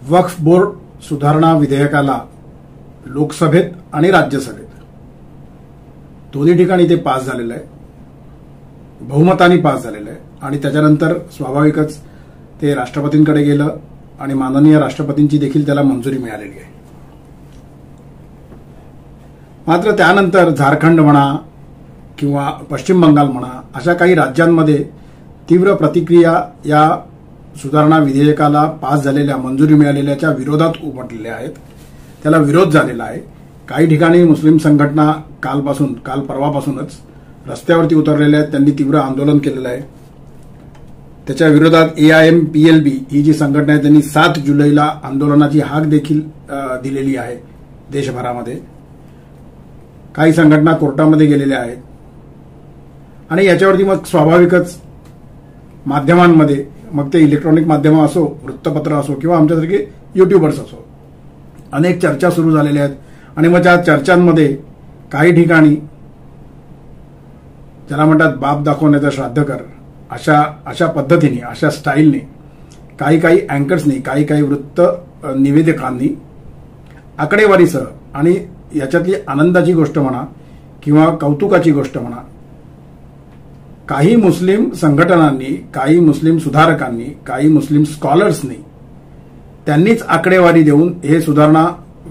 वक्फ board सुधारणा विधेयकाला लोकसभेत आणि राज्यसभेत दोन्ही ठिकाणी ते पास झालेलं आहे, बहुमताने पास झालेलं आहे आणि त्याच्यानंतर स्वाभाविकच ते राष्ट्रपतींकडे गेलं आणि माननीय राष्ट्रपतींची देखील त्याला मंजुरी मिळालेली आहे. मात्र त्यानंतर झारखंड म्हणा किंवा पश्चिम बंगाल म्हणा अशा काही राज्यांमध्ये तीव्र प्रतिक्रिया या सुधारणा विधेयकाला पास झालेल्या मंजुरी मिळालेल्याच्या विरोधात उमटलेल्या आहेत. त्याला विरोध झालेला आहे. काही ठिकाणी मुस्लिम संघटना काल परवापासूनच रस्त्यावरती उतरलेल्या आहेत. त्यांनी तीव्र आंदोलन केलेलं आहे. त्याच्या विरोधात AIMPLB ही जी संघटना आहे त्यांनी 7 जुलैला आंदोलनाची हाक देखील दिलेली आहे देशभरामध्ये. काही संघटना कोर्टामध्ये गेलेल्या आहेत आणि याच्यावरती मग स्वाभाविकच माध्यमांमध्ये, मग ते इलेक्ट्रॉनिक माध्यम असो, वृत्तपत्र असो किंवा आमच्यासारखे युट्यूबर्स असो, अनेक चर्चा सुरू झालेल्या आहेत. आणि मग त्या चर्चांमध्ये काही ठिकाणी ज्याला म्हणतात बाप दाखवण्याचा श्राद्ध कर अशा पद्धतीने, अशा स्टाईलने काही अँकर्सनी, काही वृत्त निवेदकांनी आकडेवारीसह आणि याच्यातली आनंदाची गोष्ट म्हणा किंवा कौतुकाची गोष्ट म्हणा, काही मुस्लिम संघटनांनी, काही मुस्लिम सुधारकांनी, काही मुस्लिम स्कॉलर्सनी त्यांनीच आकडेवारी देऊन हे सुधारणा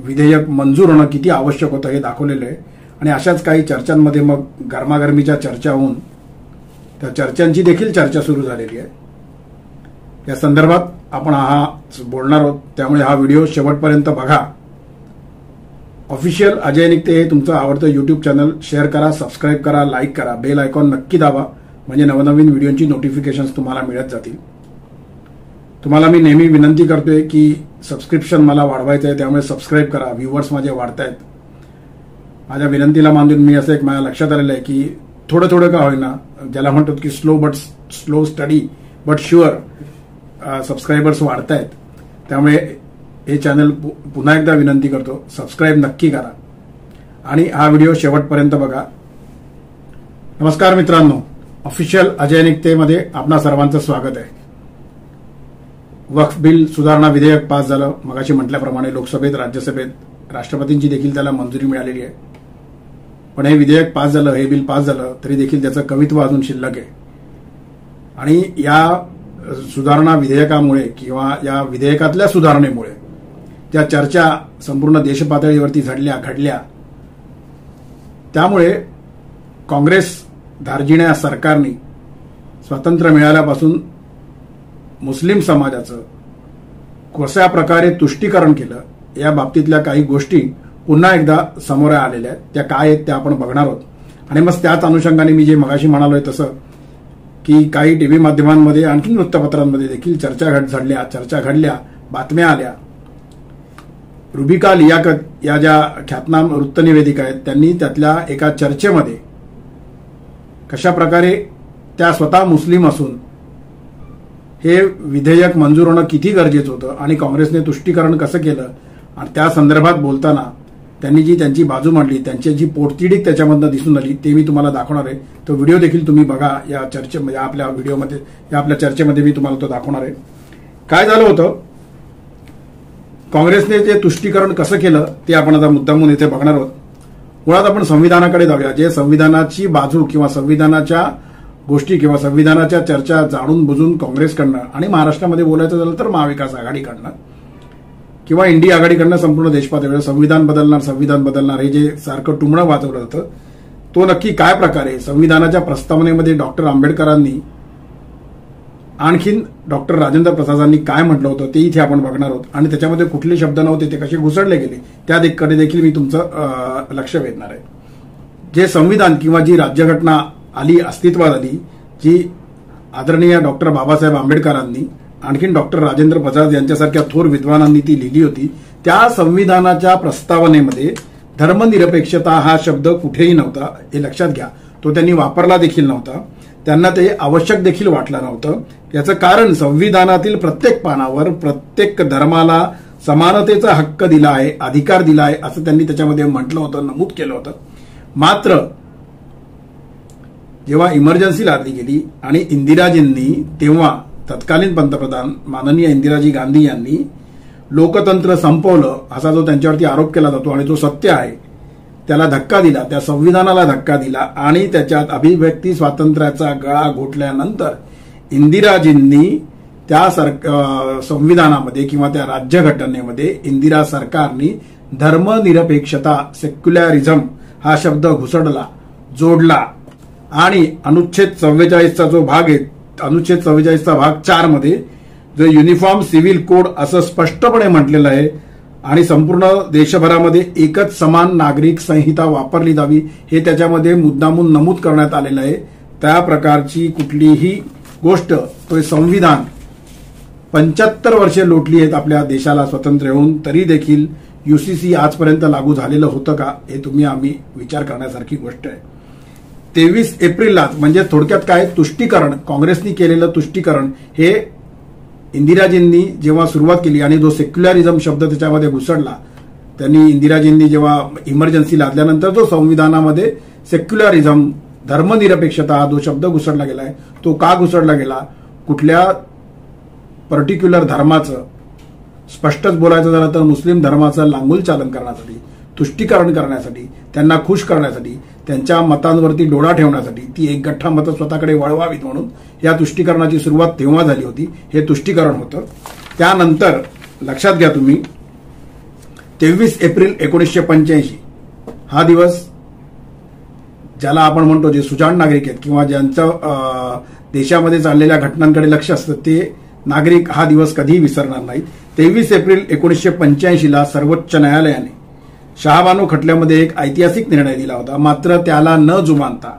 विधेयक मंजूर होणं किती आवश्यक होतं हे दाखवलेलं आहे. आणि अशाच काही चर्चांमध्ये मग गरमागरमीच्या चर्चा होऊन त्या चर्चांची देखील चर्चा सुरू झालेली आहे. या संदर्भात आपण बोलणार आहोत, त्यामुळे हा व्हिडिओ शेवटपर्यंत बघा. ऑफिशियल अजय निकते हे तुमचं आवडतं युट्यूब चॅनल शेअर करा, सबस्क्राईब करा, लाईक करा, बेल आयकॉन नक्की दाबा, म्हणजे नवनवीन व्हिडिओची नोटिफिकेशन्स तुम्हाला मिळत जातील. तुम्हाला मी नेहमी विनंती करतोय की सबस्क्रिप्शन मला वाढवायचं आहे, त्यामुळे सबस्क्राईब करा. व्ह्यूअर्स माझे वाढत आहेत. माझ्या विनंतीला मानून मी असं एक माझ्या लक्षात आलेलं आहे की थोडं का होईना, ज्याला म्हणतो की slow study but sure subscribers वाढत आहेत. त्यामुळे हे चॅनल पुन्हा एकदा विनंती करतो, सबस्क्राईब नक्की करा आणि हा व्हिडिओ शेवटपर्यंत बघा. नमस्कार मित्रांनो, ऑफिशियल अजय निकतेमध्ये आपणा सर्वांचं स्वागत आहे. वक्फ बिल सुधारणा विधेयक पास झालं. मगाशी म्हटल्याप्रमाणे लोकसभेत, राज्यसभेत राष्ट्रपतींची देखील त्याला मंजुरी मिळालेली आहे. पण हे विधेयक पास झालं, हे बिल पास झालं तरी देखील त्याचं कवित्व अजून शिल्लक आहे. आणि या सुधारणा विधेयकामुळे किंवा या विधेयकातल्या सुधारणेमुळे ज्या चर्चा संपूर्ण देशपातळीवरती घडल्या, त्यामुळे काँग्रेस धार्जिण्या सरकारने स्वातंत्र्य मिळाल्यापासून मुस्लिम समाजाचं कशा प्रकारे तुष्टीकरण केलं या बाबतीतल्या काही गोष्टी पुन्हा एकदा समोर आलेल्या आहेत. त्या काय आहेत त्या आपण बघणार आहोत. आणि मग त्याच अनुषंगाने मी जे मगाशी म्हणालोय तसं की काही टीव्ही माध्यमांमध्ये, आणखी वृत्तपत्रांमध्ये देखील चर्चा घडल्या, बातम्या आल्या. रुबिका लियाकत या ज्या ख्यातनाम वृत्तनिवेदिका आहेत त्यांनी त्यातल्या एका चर्चेमध्ये कशा प्रकारे त्या स्वतः मुस्लिम असून हे विधेयक मंजूर होणं किती गरजेचं होतं आणि काँग्रेसने तुष्टीकरण कसं केलं आणि त्या संदर्भात बोलताना त्यांनी जी त्यांची बाजू मांडली, त्यांची जी पोटतिडीक त्याच्यामधनं दिसून आली, ते मी तुम्हाला दाखवणार आहे. तो व्हिडिओ देखील तुम्ही बघा. या चर्चेमध्ये, आपल्या व्हिडिओमध्ये, या आपल्या चर्चेमध्ये मी तुम्हाला तो दाखवणार आहे. काय झालं होतं, काँग्रेसने ते तुष्टीकरण कसं केलं ते आपण आता मुद्दामून इथे बघणार आहोत. मुळात आपण संविधानाकडे जाऊया. जे संविधानाची बाजू किंवा संविधानाच्या गोष्टी किंवा संविधानाच्या चर्चा जाणून बुजून काँग्रेसकडनं आणि महाराष्ट्रामध्ये बोलायचं झालं तर महाविकास आघाडीकडनं किंवा इंडिया आघाडीकडनं संपूर्ण देशपातळीवर संविधान बदलणार हे जे सारखं टुमणं वाजवलं जातं, तो नक्की काय प्रकारे संविधानाच्या प्रस्तावनेमध्ये डॉक्टर आंबेडकरांनी आणखीन डॉक्टर राजेंद्र प्रसादांनी काय म्हटलं होतं ते इथे आपण बघणार आहोत. आणि त्याच्यामध्ये कुठले शब्द नव्हते, ते कसे घुसडले गेले त्याकडे देखील मी तुमचं लक्ष वेधणार आहे. जे संविधान किंवा जी राज्यघटना अस्तित्वात आली, जी आदरणीय डॉक्टर बाबासाहेब आंबेडकरांनी, आणखीन डॉक्टर राजेंद्र प्रसाद यांच्यासारख्या थोर विद्वानांनी ती लिहिली होती, त्या संविधानाच्या प्रस्तावनेमध्ये धर्मनिरपेक्षता हा शब्द कुठेही नव्हता. हे लक्षात घ्या. तो त्यांनी वापरला देखील नव्हता. त्यांना ते आवश्यक देखील वाटलं नव्हतं. याचं कारण संविधानातील प्रत्येक पानावर प्रत्येक धर्माला समानतेचा हक्क दिला आहे, अधिकार दिला आहे असं त्यांनी त्याच्यामध्ये म्हटलं होतं, नमूद केलं होतं. मात्र जेव्हा इमर्जन्सी लादली गेली आणि इंदिराजींनी, तेव्हा तत्कालीन पंतप्रधान माननीय इंदिराजी गांधी यांनी लोकतंत्र संपवलं असा जो त्यांच्यावरती आरोप केला जातो आणि जो सत्य आहे त्याला धक्का दिला, त्या संविधानाला धक्का दिला आणि त्याच्यात अभिव्यक्ती स्वातंत्र्याचा गळा घोटल्यानंतर इंदिराजींनी त्या संविधानामध्ये किंवा त्या राज्यघटनेमध्ये इंदिरा सरकारनी धर्मनिरपेक्षता सेक्युलरिझम हा शब्द घुसडला, जोडला आणि अनुच्छेद 44चा जो भाग आहे, अनुच्छेद 44चा भाग 4 मध्ये जो युनिफॉर्म सिव्हिल कोड असं स्पष्टपणे म्हटलेलं आहे आणि संपूर्ण देशभरामध्ये एकच समान नागरिक संहिता वापरली जावी हे त्याच्यामध्ये मुद्दामून नमूद करण्यात आलेलं आहे. त्या प्रकारची कुठलीही गोष्ट, तो संविधान 75 वर्षे लोटली आहेत आपल्या देशाला स्वतंत्र होऊन, तरी देखील यूसीसी आजपर्यंत लागू झालेलं होतं का हे तुम्ही आम्ही विचार करण्यासारखी गोष्ट आहे. 23 एप्रिलला म्हणजे थोडक्यात काय, तुष्टीकरण, काँग्रेसनी केलेलं तुष्टीकरण हे इंदिराजींनी जेव्हा सुरुवात केली आणि जो सेक्युलरिझम शब्द त्याच्यामध्ये घुसडला, त्यांनी इंदिराजींनी जेव्हा इमर्जन्सी लादल्यानंतर जो संविधानामध्ये सेक्युलरिझम धर्मनिरपेक्षता हा जो शब्द घुसडला गेलाय, तो का घुसडला गेला, कुठल्या पर्टिक्युलर धर्माचं, स्पष्टच बोलायचं झालं तर मुस्लिम धर्माचं लांगुल चालन करण्यासाठी, तुष्टीकरण करण्यासाठी, त्यांना खुश करण्यासाठी, त्यांच्या मतांवरती डोळा ठेवण्यासाठी, ती एक गठ्ठा मतं स्वतःकडे वळवावीत म्हणून या तुष्टीकरणाची सुरुवात तेव्हा झाली होती. हे तुष्टीकरण होतं. त्यानंतर लक्षात घ्या तुम्ही, 23 एप्रिल 1985 हा दिवस, ज्याला आपण म्हणतो जे सुजाण नागरिक आहेत किंवा ज्यांचं देशामध्ये चाललेल्या घटनांकडे लक्ष असतं ते नागरिक हा दिवस कधीही विसरणार नाहीत. 23 एप्रिल 1985ला सर्वोच्च न्यायालयाने शहाबानू खटल्यामध्ये एक ऐतिहासिक निर्णय दिला होता. मात्र त्याला न जुमानता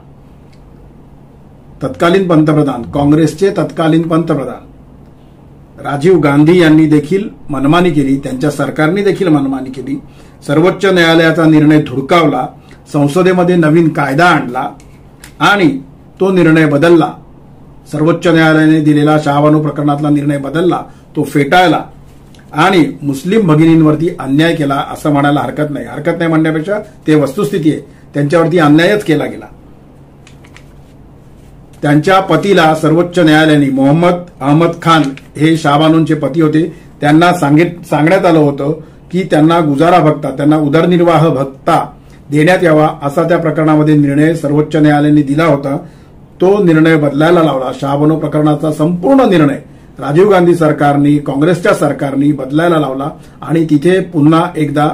तत्कालीन पंतप्रधान, काँग्रेसचे तत्कालीन पंतप्रधान राजीव गांधी यांनी देखील मनमानी केली, त्यांच्या सरकारने देखील मनमानी केली. सर्वोच्च न्यायालयाचा निर्णय धुडकावला, संसदेमध्ये नवीन कायदा आणला आणि तो निर्णय बदलला. सर्वोच्च न्यायालयाने दिलेला शहाबानू प्रकरणातला निर्णय बदलला, तो फेटाळला आणि मुस्लिम भगिनींवरती अन्याय केला असं म्हणायला हरकत नाही. हरकत नाही म्हणण्यापेक्षा ते वस्तुस्थिती आहे, त्यांच्यावरती अन्यायच केला गेला. त्यांच्या पतीला सर्वोच्च न्यायालयाने, मोहम्मद अहमद खान हे शहाबानूंचे पती होते, त्यांना सांगण्यात आलं होतं की त्यांना गुजारा भत्ता, त्यांना उदरनिर्वाह भत्ता देण्यात यावा असा त्या प्रकरणामध्ये निर्णय सर्वोच्च न्यायालयाने दिला होता. तो निर्णय बदलायला लावला. शहाबानू प्रकरणाचा संपूर्ण निर्णय राजीव गांधी सरकारने, काँग्रेसच्या सरकारने बदलायला लावला आणि तिथे पुन्हा एकदा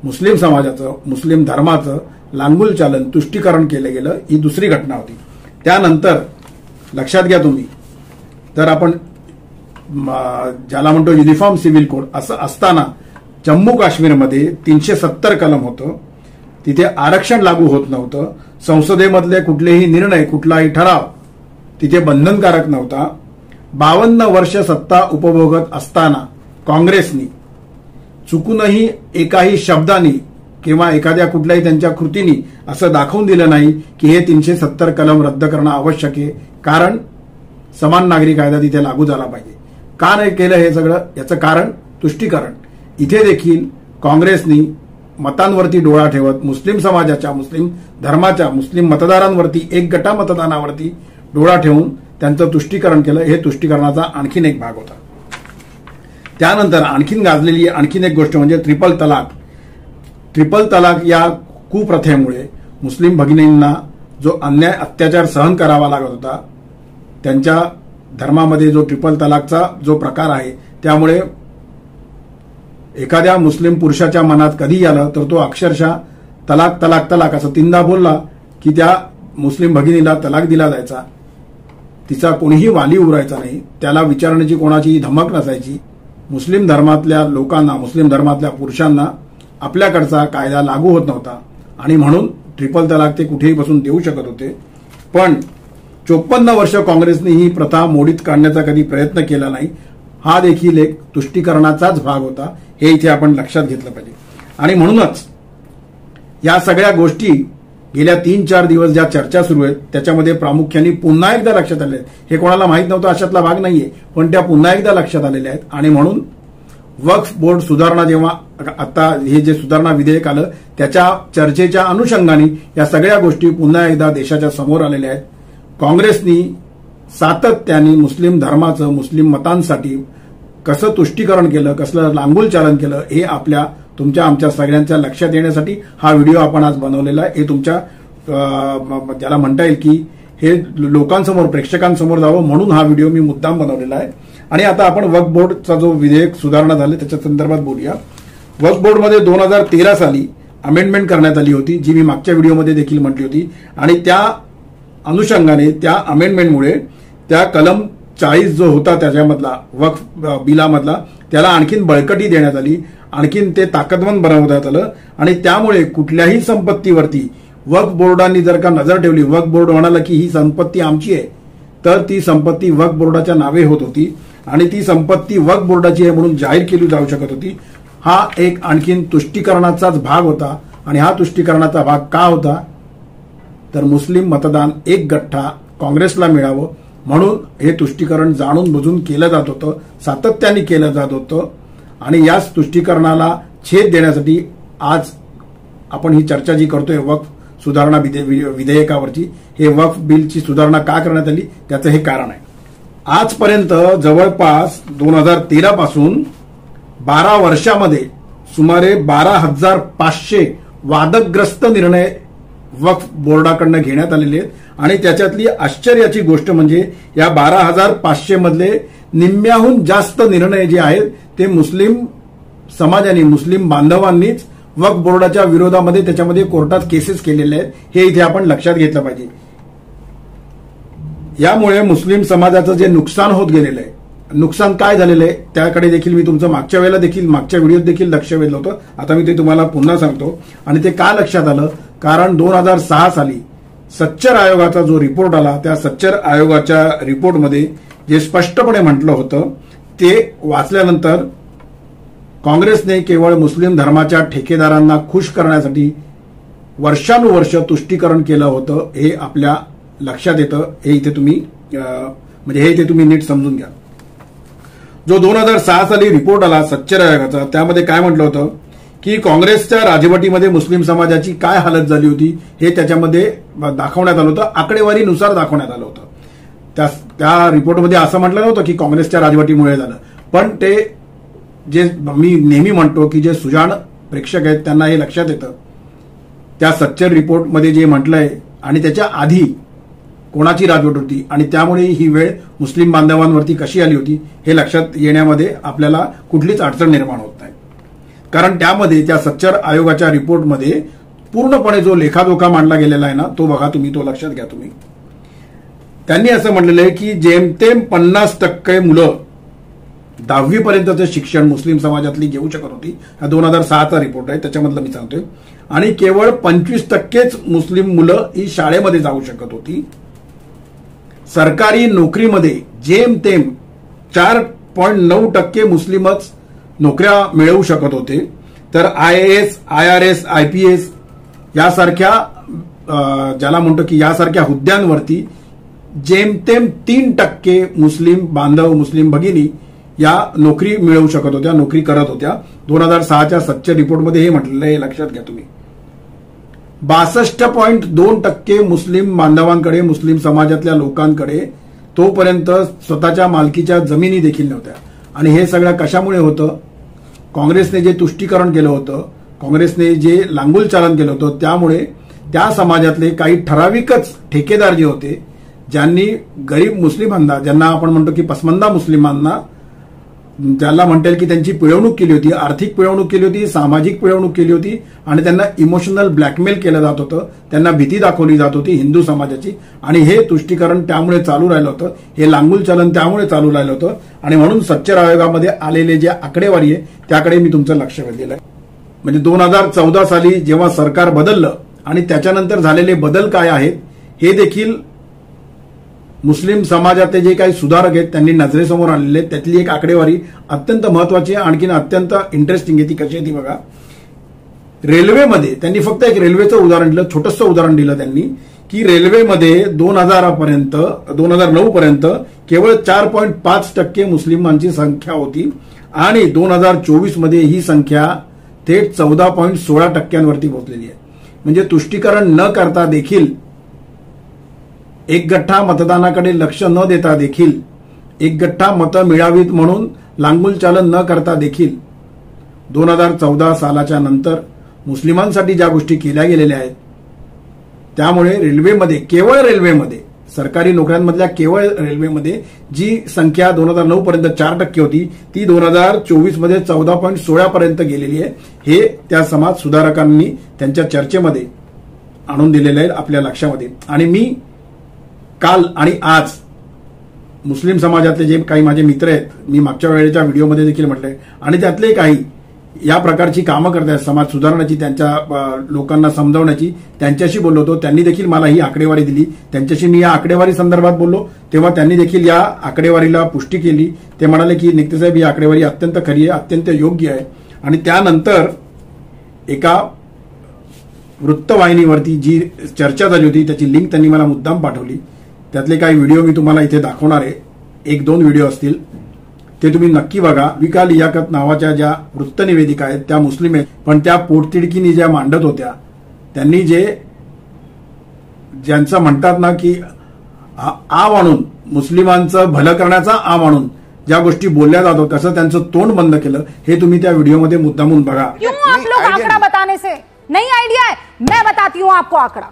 मुस्लिम समाजाचं, मुस्लिम धर्माचं लांगुल चालन, तुष्टीकरण केलं गेलं. ही दुसरी घटना होती. त्यानंतर लक्षात घ्या तुम्ही, तर आपण ज्याला म्हणतो युनिफॉर्म सिव्हिल कोड असं असताना जम्मू काश्मीरमध्ये 370 कलम होतं, तिथे आरक्षण लागू होत नव्हतं, संसदेमधले कुठलेही निर्णय, कुठलाही ठराव तिथे बंधनकारक नव्हता. 52 वर्ष सत्ता उपभोगत असताना काँग्रेसनी चुकूनही एकाही शब्दांनी किंवा एखाद्या कुठल्याही त्यांच्या कृतींनी असं दाखवून दिलं नाही की हे 370 कलम रद्द करणं आवश्यक आहे, कारण समान नागरी कायदा तिथे लागू झाला पाहिजे. का नाही केलं हे सगळं? याचं कारण तुष्टीकरण. इथे देखील काँग्रेसनी मतांवरती डोळा ठेवत मुस्लिम समाजाच्या, मुस्लिम धर्माच्या, मुस्लिम मतदारांवरती, एक गटा मतदानावरती डोळा ठेवून त्यांचं तुष्टीकरण केलं. हे तुष्टीकरणाचा आणखीन एक भाग होता. त्यानंतर आणखीन गाजलेली आणखीन एक गोष्ट म्हणजे ट्रिपल तलाक. ट्रिपल तलाक या कुप्रथेमुळे मुस्लिम भगिनींना जो अन्याय, अत्याचार सहन करावा लागत होता, त्यांच्या धर्मामध्ये जो ट्रिपल तलाकचा जो प्रकार आहे, त्यामुळे एखाद्या मुस्लिम पुरुषाच्या मनात कधी आलं तर तो अक्षरशः तलाक तलाक तलाक असं 3दा बोलला की त्या मुस्लिम भगिनीला तलाक दिला जायचा. तिचा कोणीही वाली उरायचा नाही, त्याला विचारण्याची कोणाची धमक नसायची. मुस्लिम धर्मातल्या लोकांना, मुस्लिम धर्मातल्या पुरुषांना आपल्याकडचा कायदा लागू होत नव्हता आणि म्हणून ट्रिपल तलाक ते कुठेही बसून देऊ शकत होते. पण 54 वर्ष काँग्रेसने ही प्रथा मोडीत काढण्याचा कधी प्रयत्न केला नाही. हा देखील एक तुष्टीकरणाचाच भाग होता, हे इथे आपण लक्षात घेतलं पाहिजे. आणि म्हणूनच या सगळ्या गोष्टी गेल्या 3-4 दिवस ज्या चर्चा सुरू आहेत त्याच्यामध्ये प्रामुख्याने पुन्हा एकदा लक्षात आले आहेत. हे कोणाला माहीत नव्हतं अशातला भाग नाहीये, पण त्या पुन्हा एकदा लक्षात आलेल्या आहेत. आणि म्हणून वक्फ बोर्ड सुधारणा, जेव्हा आता हे जे सुधारणा विधेयक आलं त्याच्या चर्चेच्या अनुषंगाने या सगळ्या गोष्टी पुन्हा एकदा देशाच्या समोर आलेल्या आहेत. काँग्रेसनी सातत्याने मुस्लिम धर्माचं, मुस्लिम मतांसाठी कसं तुष्टीकरण केलं, कसलं लांगुल चालन केलं, हे तुमच्या आमच्या सगळ्यांच्या लक्षात येण्यासाठी हा व्हिडिओ आपण आज बनवलेला आहे. हे तुमच्या ज्याला म्हणता येईल की हे लोकांसमोर, प्रेक्षकांसमोर जावं म्हणून हा व्हिडिओ मी मुद्दाम बनवलेला आहे. आणि आता आपण वक्फ बोर्डचा जो विधेयक सुधारणा झाले त्याच्या संदर्भात बोलूया. वक्फ बोर्डमध्ये 2013 साली अमेंडमेंट करण्यात आली होती, जी मी मागच्या व्हिडिओमध्ये देखील म्हटली होती. आणि त्या अनुषंगाने त्या अमेंडमेंटमुळे त्या कलम 40 जो होता त्याच्यामधला वक्फ बिलामधला त्याला आणखीन बळकटी देण्यात आली, आणखीन ते ताकदवंत बनवण्यात आलं. आणि त्यामुळे कुठल्याही संपत्तीवरती वक्फ बोर्डांनी जर का नजर ठेवली, वक्फ बोर्ड म्हणाला की ही संपत्ती आमची आहे, तर ती संपत्ती वक्फ बोर्डाच्या नावे होत होती आणि ती संपत्ती वक्फ बोर्डाची आहे म्हणून जाहीर केली जाऊ शकत होती. हा एक आणखीन तुष्टीकरणाचाच भाग होता. आणि हा तुष्टीकरणाचा भाग का होता, तर मुस्लिम मतदान एक गठ्ठा काँग्रेसला मिळावं म्हणून हे तुष्टीकरण जाणून बुजून केलं जात होतं, सातत्याने केलं जात होतं. आणि याच तुष्टीकरणाला छेद देण्यासाठी आज आपण ही चर्चा जी करतोय वक्फ सुधारणा विधेयकावरची, हे वक्फ बिलची सुधारणा का करण्यात आली त्याचं हे कारण आहे. आजपर्यंत जवळपास 2013 पासून 12 वर्षामध्ये सुमारे 12,500 वादग्रस्त निर्णय वक्फ बोर्डाकडनं घेण्यात आलेले आहेत. आणि त्याच्यातली आश्चर्याची गोष्ट म्हणजे या 12,500 मधले निम्म्याहून जास्त निर्णय जे आहेत ते मुस्लिम समाजाने, मुस्लिम बांधवांनीच वक्फ बोर्डाच्या विरोधामध्ये त्याच्यामध्ये कोर्टात केसेस केलेले आहेत. हे इथे आपण लक्षात घेतलं पाहिजे. यामुळे मुस्लिम समाजाचं जे नुकसान होत गेलेलं आहे, नुकसान काय झालेलं आहे त्याकडे देखील मी तुमचं मागच्या व्हिडिओत देखील लक्ष वेधलं होतं. आता मी ते तुम्हाला पुन्हा सांगतो. आणि ते का लक्षात आलं, कारण 2006 साली सच्चर आयोगाचा जो रिपोर्ट आला, त्या सच्चर आयोगाच्या रिपोर्टमध्ये जे स्पष्टपणे म्हटलं होतं ते वाचल्यानंतर काँग्रेसने केवळ मुस्लिम धर्माच्या ठेकेदारांना खुश करण्यासाठी वर्षानुवर्ष तुष्टीकरण केलं होतं, हे आपल्या लक्षात येतं. हे इथे तुम्ही नीट समजून घ्या. जो 2006 साली रिपोर्ट आला सच्चर आयोगाचा, त्यामध्ये काय म्हटलं होतं की काँग्रेसच्या राजवटीमध्ये मुस्लिम समाजाची काय हालत झाली होती हे त्याच्यामध्ये दाखवण्यात आलं होतं, आकडेवारीनुसार दाखवण्यात आलं होतं. त्या रिपोर्टमध्ये असं म्हटलं नव्हतं की काँग्रेसच्या राजवटीमुळे झालं, पण ते जे मी नेहमी म्हणतो की जे सुजाण प्रेक्षक आहेत त्यांना हे लक्षात येतं. त्या सच्चर रिपोर्टमध्ये जे म्हटलंय आणि त्याच्या आधी कोणाची राजवट होती आणि त्यामुळे ही वेळ मुस्लिम बांधवांवरती कशी आली होती हे लक्षात येण्यामध्ये आपल्याला कुठलीच अडचण निर्माण होत नाही. कारण त्यामध्ये त्या सच्चर आयोगाच्या रिपोर्टमध्ये पूर्णपणे जो लेखाजोखा मांडला गेलेला आहे ना, तो बघा तुम्ही, तो लक्षात घ्या तुम्ही. त्यांनी असं म्हटलेलं आहे की जेमतेम 50% मुलं 10वी पर्यंतचं शिक्षण मुस्लिम समाजातली घेऊ शकत होती. हा 2006चा रिपोर्ट आहे, त्याच्यामधलं मी सांगतोय. आणि केवळ 25%च मुस्लिम मुलं ही शाळेमध्ये जाऊ शकत होती. सरकारी नोकरीमध्ये जेमतेम 4.9% मुस्लिमच नोकऱ्या मिळवू शकत होते. तर IAS, IRS, IPS यासारख्या ज्याला म्हणतो की यासारख्या हुद्द्यांवरती जेमतेम 3% मुस्लिम बांधव, मुस्लिम भगिनी या नोकरी मिळवू शकत होत्या, नोकरी करत होत्या. 2006च्या सच्चर रिपोर्टमध्ये हे म्हटलेलं आहे, लक्षात घ्या तुम्ही. 62.2% मुस्लिम बांधवांकडे, मुस्लिम समाजातल्या लोकांकडे तोपर्यंत स्वतःच्या मालकीच्या जमिनी देखील नव्हत्या. आणि हे सगळं कशामुळे होतं, काँग्रेसने जे तुष्टीकरण केलं होतं, काँग्रेसने जे लांगुल चालन केलं होतं, त्यामुळे त्या समाजातले काही ठराविकच ठेकेदार जे होते, ज्यांनी गरीब मुस्लिमांना, ज्यांना आपण म्हणतो की पसमंदा मुस्लिमांना, ज्याला म्हणता येईल की त्यांची पिळवणूक केली होती, आर्थिक पिळवणूक केली होती, सामाजिक पिळवणूक केली होती आणि त्यांना इमोशनल ब्लॅकमेल केलं जात होतं, त्यांना भीती दाखवली जात होती हिंदू समाजाची. आणि हे तुष्टीकरण त्यामुळे चालू राहिलं होतं, हे लांगुल चलन त्यामुळे चालू राहिलं होतं. आणि म्हणून सच्चर आयोगामध्ये आलेले जे आकडेवारी आहे त्याकडे मी तुमचं लक्ष वेधलेलं आहे. म्हणजे 2014 साली जेव्हा सरकार बदललं आणि त्याच्यानंतर झालेले बदल काय आहेत हे देखील मुस्लिम समाजातले जे काही सुधारक आहेत त्यांनी नजरेसमोर आणलेले आहेत. त्यातली एक आकडेवारी अत्यंत महत्वाची आहे, आणखीन अत्यंत इंटरेस्टिंग आहे. ती कशी आहे ती बघा. रेल्वेमध्ये त्यांनी फक्त एक रेल्वेचं उदाहरण दिलं, छोटंसं उदाहरण दिलं त्यांनी, की रेल्वेमध्ये 2009 पर्यंत केवळ 4.5% मुस्लिमांची संख्या होती आणि 2024 मध्ये ही संख्या थेट 14.16% पोहोचलेली आहे. म्हणजे तुष्टीकरण न करता देखील, एक गठ्ठा मतदानाकडे लक्ष न देता देखील एक गठ्ठा मतं मिळावीत म्हणून लांगुलचालन न करता देखील 2014 सालाच्या नंतर मुस्लिमांसाठी ज्या गोष्टी केल्या गेलेल्या आहेत त्यामुळे रेल्वेमध्ये, केवळ रेल्वेमध्ये, सरकारी नोकऱ्यांमधल्या केवळ रेल्वेमध्ये जी संख्या 2009 पर्यंत 4% होती ती 2024 मध्ये 14.16 पर्यंत गेलेली आहे. हे त्या समाज सुधारकांनी त्यांच्या चर्चेमध्ये आणून दिलेलं आहे आपल्या लक्षामध्ये. आणि मी काल आणि आज मुस्लिम समाजातले जे काही माझे मित्र आहेत, मी मागच्या वेळेच्या व्हिडिओमध्ये देखील म्हटलंय, आणि त्यातले काही या प्रकारची कामं करतात समाज सुधारण्याची, त्यांच्या लोकांना समजावण्याची, त्यांच्याशी बोललो होतो. त्यांनी देखील मला ही आकडेवारी दिली. त्यांच्याशी मी या आकडेवारी संदर्भात बोललो तेव्हा त्यांनी देखील या आकडेवारीला पुष्टी केली. ते म्हणाले की निक्ते साहेब ही आकडेवारी अत्यंत खरी आहे, अत्यंत योग्य आहे. आणि त्यानंतर एका वृत्तवाहिनीवरती जी चर्चा झाली होती त्याची लिंक त्यांनी मला मुद्दाम पाठवली. त्यातले काही व्हिडिओ मी तुम्हाला इथे दाखवणार आहे. 1-2 व्हिडिओ असतील ते तुम्ही नक्की बघा. विका लियाकत नावाच्या ज्या वृत्तनिवेदिका आहेत त्या मुस्लिम आहेत, पण त्या पोटतिडकीनी ज्या मांडत होत्या, त्यांनी ज्यांचं म्हणतात ना की आ म्हणून मुस्लिमांचं भलं करण्याचा आ म्हणून ज्या गोष्टी बोलल्या जातो तसं त्यांचं तोंड बंद केलं. हे तुम्ही त्या व्हिडिओमध्ये मुद्दामून बघा. क्यों आप लोग आंकड़ा बताने से नहीं आइडिया है? मैं बताती हूँ आपको आंकड़ा,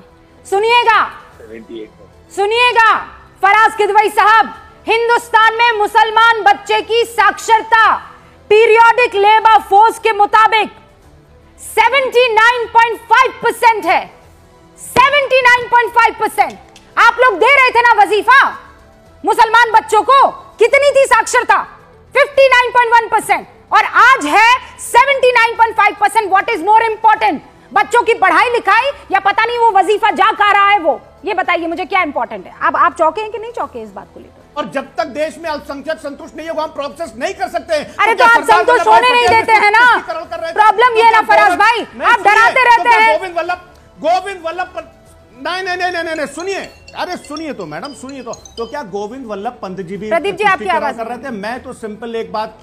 सुनिएगा फराज किदवई साहब. हिंदुस्तान में मुसलमान बच्चे की साक्षरता पीरियोडिक लेबर फोर्स के मुताबिक 79.5% है. 79.5%. आप लोग दे रहे थे ना वजीफा मुसलमान बच्चों को, कितनी थी साक्षरता? 59.1%. और आज है 79.5%. व्हाट इज मोर इंपॉर्टेंट, बच्चों की पढ़ाई लिखाई या पता नहीं वो वजीफा जा कहा रहा है? वो ये बताइए मुझे, क्या इंपॉर्टेंट है? अब आप चौंके हैं कि नहीं चौंके इस बात को लेकर? और जब तक देश में अल्पसंख्यक संतुष्ट नहीं होगा हम प्रोसेस नहीं कर सकते. अरे तो आप संतुष्ट होने नहीं देते हैं ना, प्रॉब्लम ये ना फराज भाई, आप डराते रहते हैं. गोविंद वल्लभ नहीं सुनिए, अरे सुनिए तो मैडम, सुनिए तो क्या गोविंद वल्लभ पंत जी भी प्रदीप जी आपकी आवाज कर रहे थे? मैं तो सिंपल एक बात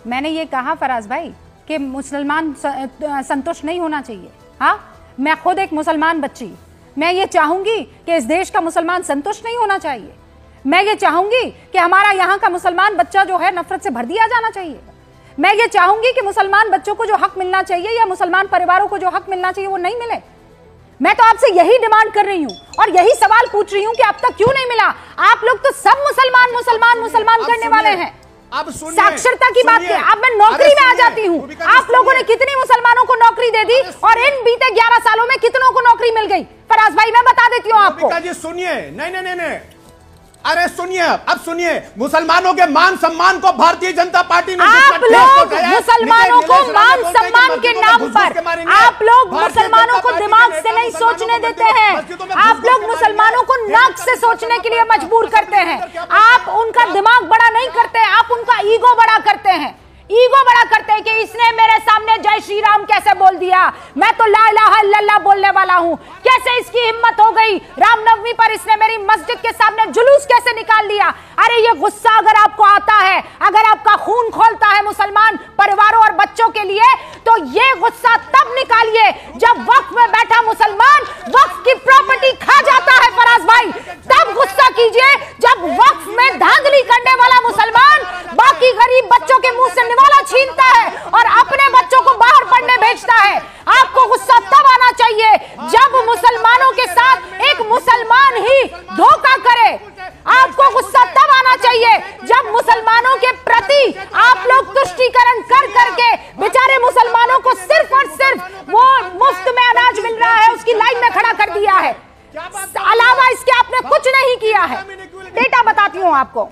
मैंने ये कहा फराज भाई कि मुसलमान संतुष्ट नहीं होना चाहिए. हाँ, मैं खुद एक मुसलमान बच्ची, मैं ये चाहूंगी कि इस देश का मुसलमान संतुष्ट नहीं होना चाहिए. मैं ये चाहूंगी कि हमारा यहाँ का मुसलमान बच्चा जो है नफरत से भर दिया जाना चाहिए. मैं ये चाहूंगी कि मुसलमान बच्चों को जो हक मिलना चाहिए या मुसलमान परिवारों को जो हक मिलना चाहिए वो नहीं मिले. मैं तो आपसे यही डिमांड कर रही हूँ और यही सवाल पूछ रही हूँ कि अब तक क्यों नहीं मिला? आप लोग तो सब मुसलमान मुसलमान मुसलमान करने वाले हैं. अब साक्षरता की बात है. अब मैं नौकरी में आ जाती हूँ. आप लोगों ने कितनी मुसलमानों को नौकरी दे दी और इन बीते 11 सालों में कितनों को नौकरी मिल गई? फराज भाई मैं बता देती हूँ आपको. सुनिए, नहीं, अरे सुनिए, अब सुनिए, मुसलमानों के मान सम्मान को भारतीय जनता पार्टी ने, आप लोग मुसलमानों को मान सम्मान के नाम पर आप लोग मुसलमानों को दिमाग से नहीं सोचने देते हैं. आप लोग मुसलमानों को नाक से सोचने के लिए मजबूर करते हैं. आप उनका दिमाग बड़ा नहीं करते, आप उनका ईगो बड़ा करते हैं. ईगो बड़ा करते हैं कि इसने मेरे सामने जय श्री राम कैसे बोल दिया, मैं तो ला इलाहा इल्लल्लाह बोलने वाला हूं, कैसे इसकी हिम्मत हो गई, रामनवमी पर इसने मेरी मस्जिद के सामने जुलूस कैसे निकाल दिया. अरे ये गुस्सा अगर आपको आता है, अगर आपका खून खोलता है मुसलमान परिवारों और बच्चों के लिए, तो ये गुस्सा तब निकालिए जब वक्फ में बैठा मुसलमान वक्फ की प्रॉपर्टी खा जाता है. फराज भाई तब गुस्सा कीजिए जब वक्फ में धांधली करने वाला मुसलमान बाकी गरीब बच्चों के मुंह से निवाला छीनता है और अपने बच्चों को बाहर पढ़ने भेजता है. आपको गुस्सा तब आना चाहिए जब मुसलमानों के साथ एक मुसलमान ही धोखा करे. आपको गुस्सा तब आना चाहिए जब मुसलमानों के प्रति आप लोग तुष्टीकरण कर करके बेचारे मुसलमानों को सिर्फ और सिर्फ वो मुफ्त में अनाज मिल रहा है उसकी लाइन में खड़ा कर दिया है. अलावा इसके आपने कुछ नहीं किया है. डेटा बताती हूं आपको,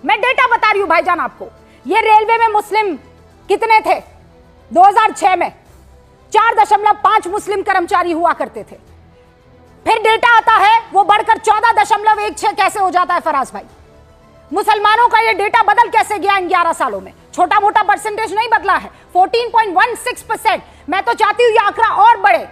मैं डेटा बता रही हूं भाईजान आपको. ये रेलवे में मुस्लिम कितने थे 2006 में? 4.5 मुस्लिम कर्मचारी हुआ करते थे. फिर डेटा आता है वो बढ़कर 14.16 कैसे हो जाता है फराज भाई? मुसलमानों का ये डेटा बदल कैसे गया इन 11 सालों में? छोटा मोटा परसेंटेज नहीं बदला है, 14.16%. मैं तो चाहती हूं ये आंकड़ा और बढ़े.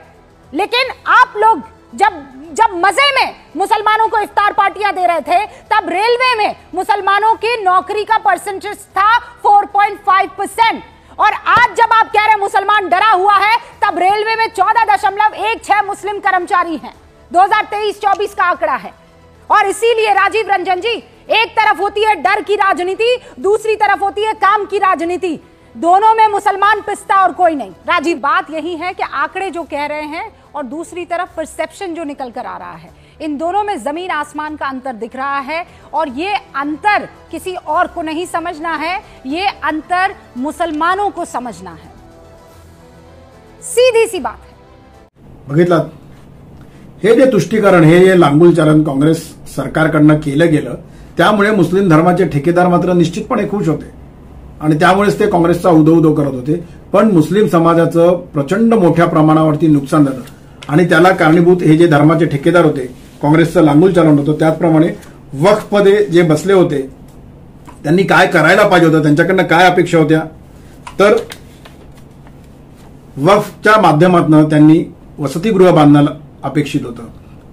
लेकिन आप लोग जब मजे में मुसलमानों को इफ्तार पार्टियां दे रहे थे तब रेलवे में मुसलमानों की नौकरी का परसेंटेज था 4.5%. और आज जब आप कह रहे हैं मुसलमान डरा हुआ है तब रेलवे में 14.16 मुस्लिम कर्मचारी हैं. 2023-24 का आंकड़ा है. और इसीलिए राजीव रंजन जी एक तरफ होती है डर की राजनीति, दूसरी तरफ होती है काम की राजनीति। दोनों में मुसलमान पिसता और कोई नहीं। राजीव, बात यही है कि आंकड़े जो कह रहे हैं और दूसरी तरफ परसेप्शन जो निकल कर आ रहा है, इन दोनों में जमीन आसमान का अंतर दिख रहा है। और ये अंतर किसी और को नहीं समझना है, ये अंतर मुसलमानों को समझना है। सीधी सी बात है। बघितलात, हे जे तुष्टीकरण, हे जे लांगुल चालन काँग्रेस सरकारकडनं केलं गेलं, त्यामुळे मुस्लिम धर्माचे ठेकेदार मात्र निश्चितपणे खुश होते आणि त्यामुळेच ते काँग्रेसचा उदो करत होते। पण मुस्लिम समाजाचं प्रचंड मोठ्या प्रमाणावरती नुकसान झालं आणि त्याला कारणीभूत हे जे धर्माचे ठेकेदार होते, काँग्रेसचं लांगुल चालन होतं, त्याचप्रमाणे वक्फमध्ये जे बसले होते त्यांनी काय करायला पाहिजे होतं, त्यांच्याकडनं काय अपेक्षा होत्या, तर वक्फच्या माध्यमातून त्यांनी वसतिगृह बांधणं अपेक्षित होतं,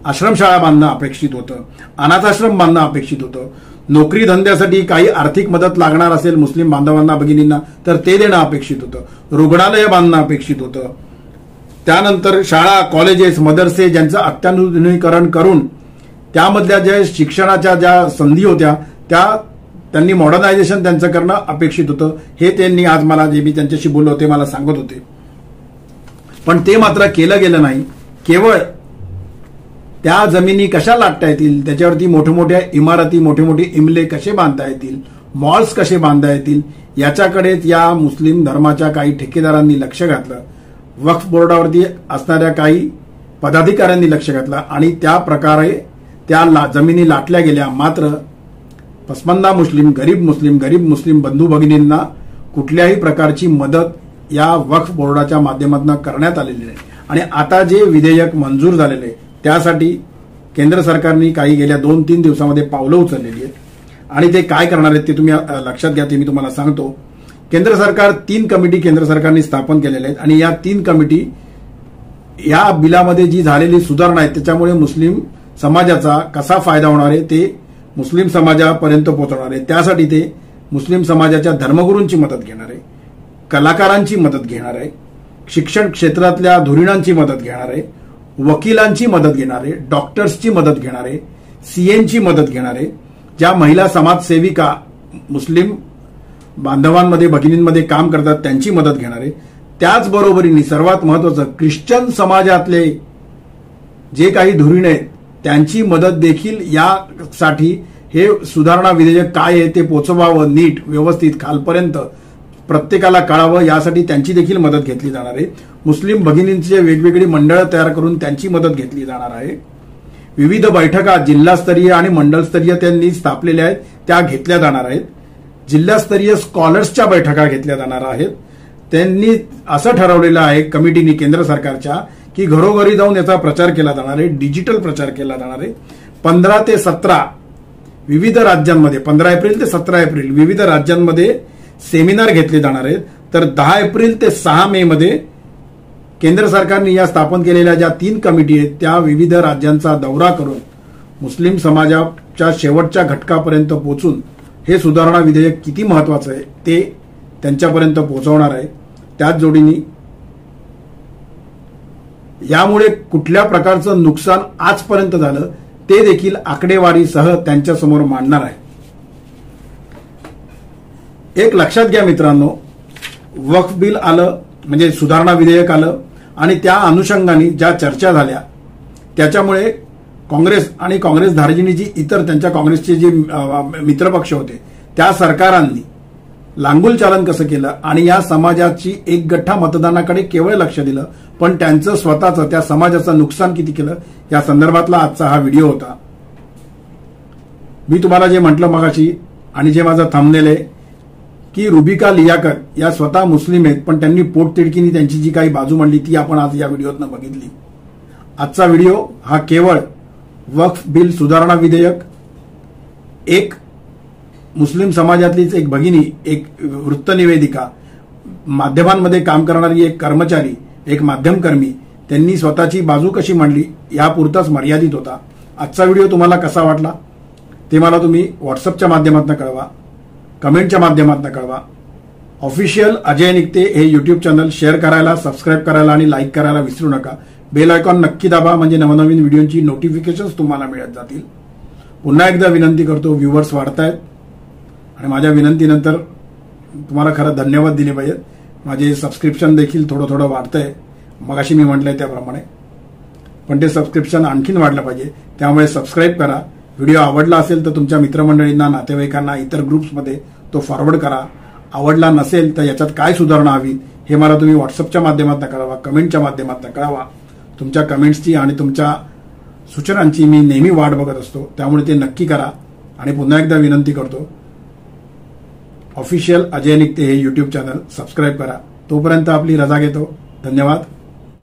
आश्रमशाळा बांधणं अपेक्षित होतं, अनाथाश्रम बांधणं अपेक्षित होतं, नोकरी धंद्यासाठी काही आर्थिक मदत लागणार असेल मुस्लिम बांधवांना भगिनींना तर ते देणं अपेक्षित होतं, रुग्णालय बांधणं अपेक्षित होतं, त्यानंतर शाळा, कॉलेजेस, मदरसे ज्यांचं अत्याधुनिकीकरण करून त्यामधल्या ज्या शिक्षणाच्या ज्या संधी होत्या त्या त्यांनी मॉडर्नायझेशन त्यांचं करणं अपेक्षित होतं। हे त्यांनी आज मला जे मी त्यांच्याशी बोललो होते मला सांगत होते, पण ते मात्र केलं गेलं नाही। केवळ त्या जमिनी कशा लाटता येतील, त्याच्यावरती मोठमोठ्या इमारती, मोठे मोठे इमले कसे बांधता येतील, मॉल्स कसे बांधता येतील याच्याकडेच या मुस्लिम धर्माच्या काही ठेकेदारांनी लक्ष घातलं, वक्फ बोर्डावरती असणाऱ्या काही पदाधिकाऱ्यांनी लक्ष घातलं आणि त्या प्रकारे त्या जमिनी लाटल्या गेल्या। मात्र पसमंदा मुस्लिम, गरीब मुस्लिम बंधू भगिनींना कुठल्याही प्रकारची मदत या वक्फ बोर्डाच्या माध्यमातून करण्यात आलेली नाही। आणि आता जे विधेयक मंजूर झालेले त्यासाठी केंद्र सरकारने काही गेल्या 2-3 दिवसांमध्ये पावलं उचललेली आहेत आणि ते काय करणार आहेत ते तुम्ही लक्षात घ्या, ते मी तुम्हाला सांगतो। केंद्र सरकार 3 कमिटी केंद्र सरकारने स्थापन केलेल्या आहेत आणि या 3 कमिटी या बिलामध्ये जी झालेली सुधारणा आहे त्याच्यामुळे मुस्लिम समाजाचा कसा फायदा होणार आहे ते मुस्लिम समाजापर्यंत पोहोचवणार आहे। त्यासाठी ते मुस्लिम समाजाच्या धर्मगुरूंची मदत घेणार आहे, कलाकारांची मदत घेणार आहे, शिक्षण क्षेत्रातल्या धुरीणांची मदत घेणार आहे, वकिलांची मदत घेणार आहे, डॉक्टर्सची मदत घेणार आहे, सीएनची मदत घेणार आहे, ज्या महिला समाजसेविका मुस्लिम बांधवांमध्ये भगिनींमध्ये काम करतात त्यांची मदत घेणार आहे। त्याचबरोबरीने सर्वात महत्त्वाचं ख्रिश्चन समाजातले जे काही धुरीण आहेत त्यांची मदत देखील यासाठी हे सुधारणा विधेयक काय आहे ते पोचवावं, नीट व्यवस्थित खालपर्यंत प्रत्येकाला कळावं यासाठी त्यांची देखील मदत घेतली जाणार आहे। मुस्लिम भगिनींचे वेगवेगळी मंडळं तयार करून त्यांची मदत घेतली जाणार आहे। विविध बैठका जिल्हास्तरीय आणि मंडलस्तरीय त्यांनी स्थापलेल्या आहेत त्या घेतल्या जाणार आहेत। जिल्हास्तरीय स्कॉलर्सच्या बैठका घेतल्या जाणार आहेत। त्यांनी असं ठरवलेलं आहे कमिटीने केंद्र सरकारच्या की घरोघरी जाऊन याचा प्रचार केला जाणार आहे, डिजिटल प्रचार केला जाणार आहे। 15 ते 17 विविध राज्यांमध्ये 15 एप्रिल ते 17 एप्रिल विविध राज्यांमध्ये सेमिनार घेतले जाणार आहेत। तर 10 एप्रिल ते 6 मे मध्ये केंद्र सरकारने या स्थापन केलेल्या ज्या 3 कमिटी आहेत त्या विविध राज्यांचा दौरा करून मुस्लिम समाजाच्या शेवटच्या घटकापर्यंत पोहोचून हे सुधारणा विधेयक किती महत्त्वाचं आहे ते त्यांच्यापर्यंत पोहोचवणार आहे। त्याच जोडीने यामुळे कुठल्या प्रकारचं नुकसान आजपर्यंत झालं ते देखील आकडेवारीसह त्यांच्यासमोर मांडणार आहे। एक लक्षात घ्या मित्रांनो, वक्फ बिल आलं म्हणजे सुधारणा विधेयक आलं आणि त्या अनुषंगाने ज्या चर्चा झाल्या त्याच्यामुळे काँग्रेस आणि काँग्रेस धार्जिणी जी इतर त्यांच्या काँग्रेसचे जे मित्रपक्ष होते त्या सरकारांनी लांगुल चालन कसं केलं आणि या समाजाची एक गठ्ठा मतदानाकडे केवळ लक्ष दिलं, पण त्यांचं स्वतःचं त्या समाजाचं नुकसान किती केलं या संदर्भातला आजचा हा व्हिडिओ होता। मी तुम्हाला जे म्हटलं मगाशी आणि जे माझं थंबनेल आहे की रुबिका लियाकत या स्वतः मुस्लिम आहेत पण त्यांनी पोटतिडकीने त्यांची जी काही बाजू मांडली ती आपण आज या व्हिडिओतनं बघितली। आजचा व्हिडिओ हा केवळ वक्फ बिल सुधारणा विधेयक, एक मुस्लिम समाजातलीच एक भगिनी, एक वृत्तनिवेदिका, माध्यमांमध्ये काम करणारी एक कर्मचारी, एक माध्यमकर्मी त्यांनी स्वतःची बाजू कशी मांडली यापुरताच मर्यादित होता। आजचा व्हिडिओ तुम्हाला कसा वाटला ते मला तुम्ही व्हॉट्सअपच्या माध्यमातून कळवा, कमेंटच्या माध्यमातून कळवा। ऑफिशियल अजय निकते हे यूट्यूब चॅनल शेअर करायला, सबस्क्राईब करायला आणि लाईक करायला विसरू नका। बेल आयकॉन नक्की दाबा म्हणजे नवनवीन व्हिडिओची नोटिफिकेशन्स तुम्हाला मिळत जातील। पुन्हा एकदा विनंती करतो, व्ह्यूवर्स वाढतायत आणि माझ्या विनंतीनंतर तुम्हाला खरं धन्यवाद दिले पाहिजेत. माझे सबस्क्रिप्शन देखील थोडं थोडं वाढतंय, मगाशी मी म्हटलंय त्याप्रमाणे, पण ते सबस्क्रिप्शन आणखीन वाढलं पाहिजे. त्यामुळे सबस्क्राईब करा. व्हिडिओ आवडला असेल तर तुमच्या मित्रमंडळींना, नातेवाईकांना, इतर ग्रुप्समध्ये तो फॉरवर्ड करा. आवडला नसेल तर याच्यात काय सुधारणा हवी हे मला तुम्ही व्हॉट्सअपच्या माध्यमातून कळवा, कमेंटच्या माध्यमातून कळवा. तुमच्या कमेंट्सची आणि तुमच्या सूचनांची मी नेहमी वाट बघत असतो, त्यामुळे ते नक्की करा. आणि पुन्हा एकदा विनंती करतो, ऑफिशियल अजय निकते हे यूट्यूब चॅनल सबस्क्राईब करा. तोपर्यंत आपली रजा घेतो. धन्यवाद.